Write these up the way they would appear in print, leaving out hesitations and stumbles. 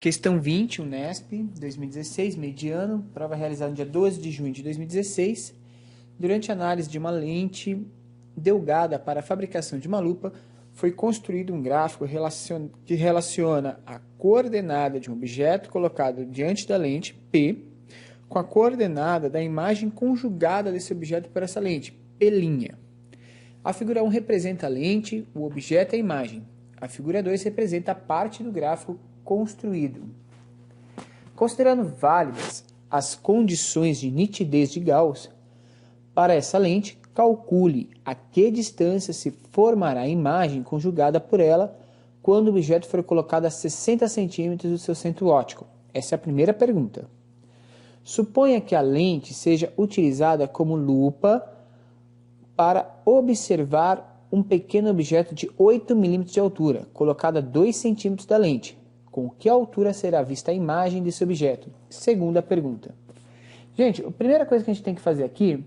Questão 20, Unesp, 2016, mediano, prova realizada no dia 12 de junho de 2016. Durante a análise de uma lente delgada para a fabricação de uma lupa, foi construído um gráfico que relaciona a coordenada de um objeto colocado diante da lente, P, com a coordenada da imagem conjugada desse objeto por essa lente, P'. A figura 1 representa a lente, o objeto e a imagem. A figura 2 representa a parte do gráfico construído. Considerando válidas as condições de nitidez de Gauss, para essa lente, calcule a que distância se formará a imagem conjugada por ela quando o objeto for colocado a 60 centímetros do seu centro óptico. Essa é a primeira pergunta. Suponha que a lente seja utilizada como lupa para observar um pequeno objeto de 8 mm de altura, colocado a 2 cm da lente. Com que altura será vista a imagem desse objeto? Segunda pergunta. Gente, a primeira coisa que a gente tem que fazer aqui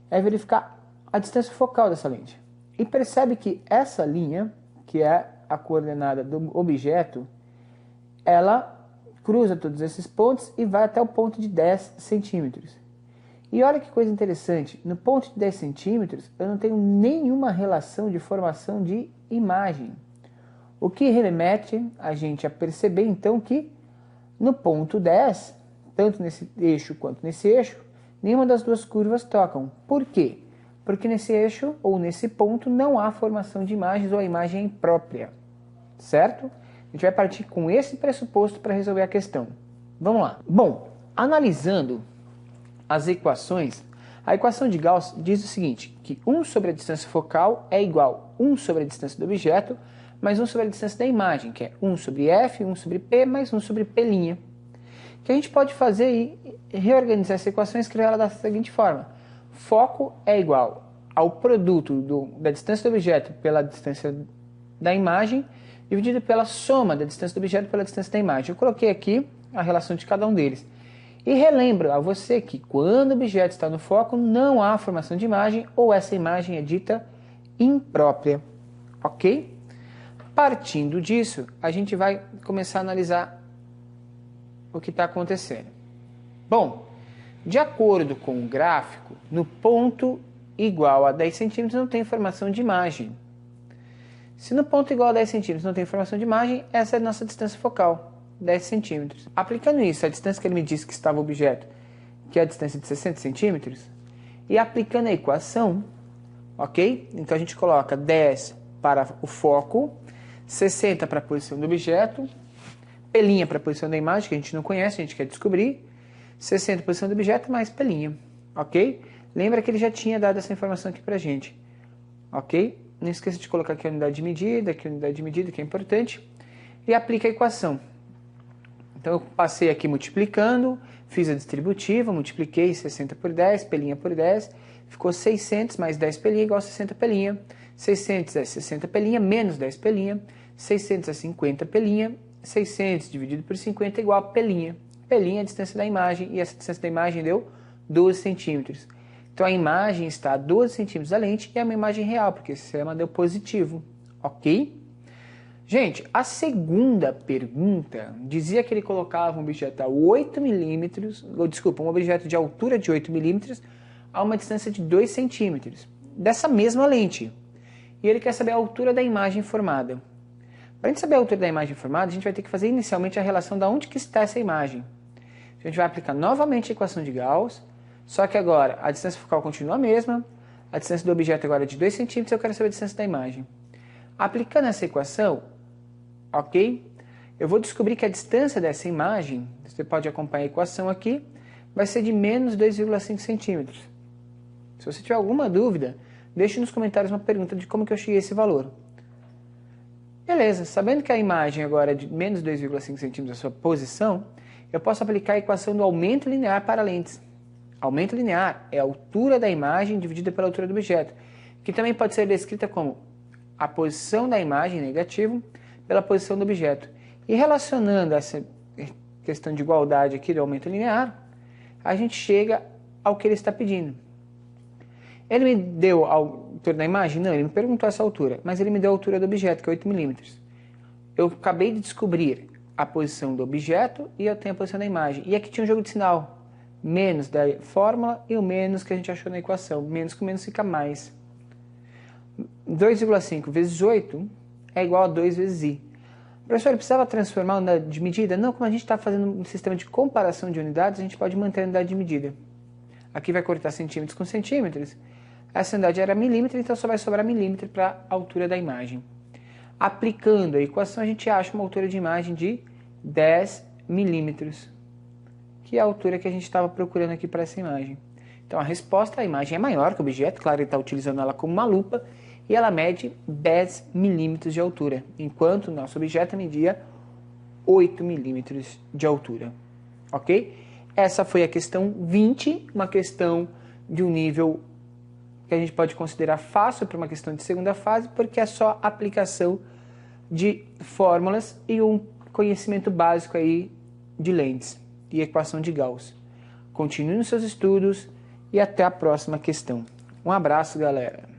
é verificar a distância focal dessa lente. E percebe que essa linha, que é a coordenada do objeto, ela cruza todos esses pontos e vai até o ponto de 10 centímetros. E olha que coisa interessante, no ponto de 10 centímetros eu não tenho nenhuma relação de formação de imagem. O que remete a gente a perceber então que no ponto 10, tanto nesse eixo quanto nesse eixo, nenhuma das duas curvas tocam. Por quê? Porque nesse eixo ou nesse ponto não há formação de imagens ou a imagem é imprópria. Certo? A gente vai partir com esse pressuposto para resolver a questão. Vamos lá. Bom, analisando as equações, a equação de Gauss diz o seguinte, que 1 sobre a distância focal é igual a 1 sobre a distância do objeto, mais 1 sobre a distância da imagem, que é 1 sobre F, 1 sobre P, mais 1 sobre P'. Que a gente pode fazer e reorganizar essa equação e escrever ela da seguinte forma. Foco é igual ao produto da distância do objeto pela distância da imagem, dividido pela soma da distância do objeto pela distância da imagem. Eu coloquei aqui a relação de cada um deles. E relembro a você que quando o objeto está no foco, não há formação de imagem ou essa imagem é dita imprópria. Ok? Partindo disso, a gente vai começar a analisar o que está acontecendo. Bom, de acordo com o gráfico, no ponto igual a 10 centímetros não tem formação de imagem. Se no ponto igual a 10 centímetros não tem formação de imagem, essa é a nossa distância focal. 10 centímetros. Aplicando isso, a distância que ele me disse que estava o objeto, que é a distância de 60 centímetros, e aplicando a equação, ok? Então a gente coloca 10 para o foco, 60 para a posição do objeto, P' para a posição da imagem, que a gente não conhece, a gente quer descobrir, 60 para a posição do objeto mais P', ok? Lembra que ele já tinha dado essa informação aqui para a gente, ok? Não esqueça de colocar aqui a unidade de medida, que é importante, e aplica a equação. Então eu passei aqui multiplicando, fiz a distributiva, multipliquei 60 por 10, P' por 10, ficou 600 mais 10 P' igual a 60 P'. 600 é 60 P' menos 10 P', 600 é 50 P', 600 dividido por 50 é igual a P'. P' é a distância da imagem e essa distância da imagem deu 12 centímetros. Então a imagem está a 12 centímetros da lente e é uma imagem real, porque esse sistema deu positivo, ok? Gente, a segunda pergunta dizia que ele colocava um objeto a 8 milímetros, um objeto de altura de 8 milímetros a uma distância de 2 centímetros, dessa mesma lente. E ele quer saber a altura da imagem formada. Para a gente saber a altura da imagem formada, a gente vai ter que fazer inicialmente a relação de onde que está essa imagem. A gente vai aplicar novamente a equação de Gauss, só que agora a distância focal continua a mesma, a distância do objeto agora é de 2 centímetros, eu quero saber a distância da imagem. Aplicando essa equação, ok? Eu vou descobrir que a distância dessa imagem, você pode acompanhar a equação aqui, vai ser de menos 2,5 centímetros. Se você tiver alguma dúvida, deixe nos comentários uma pergunta de como que eu cheguei a esse valor. Beleza, sabendo que a imagem agora é de menos 2,5 centímetros a sua posição, eu posso aplicar a equação do aumento linear para lentes. Aumento linear é a altura da imagem dividida pela altura do objeto, que também pode ser descrita como a posição da imagem, negativo, pela posição do objeto. E relacionando essa questão de igualdade aqui do aumento linear, a gente chega ao que ele está pedindo. Ele me deu a altura da imagem? Não, ele me perguntou essa altura, mas ele me deu a altura do objeto, que é 8 milímetros. Eu acabei de descobrir a posição do objeto e eu tenho a posição da imagem. E aqui tinha um jogo de sinal. Menos da fórmula e o menos que a gente achou na equação. Menos com menos fica mais. 2,5 vezes 8 é igual a 2 vezes i. Professor, eu precisava transformar a unidade de medida? Não, como a gente está fazendo um sistema de comparação de unidades, a gente pode manter a unidade de medida. Aqui vai cortar centímetros com centímetros. Essa unidade era milímetro, então só vai sobrar milímetro para a altura da imagem. Aplicando a equação, a gente acha uma altura de imagem de 10 milímetros, que é a altura que a gente estava procurando aqui para essa imagem. Então a resposta, a imagem é maior que o objeto, claro, ele está utilizando ela como uma lupa, e ela mede 10 milímetros de altura, enquanto o nosso objeto media 8 milímetros de altura. Ok? Essa foi a questão 20, uma questão de um nível que a gente pode considerar fácil para uma questão de segunda fase, porque é só aplicação de fórmulas e um conhecimento básico aí de lentes e equação de Gauss. Continue nos seus estudos e até a próxima questão. Um abraço, galera!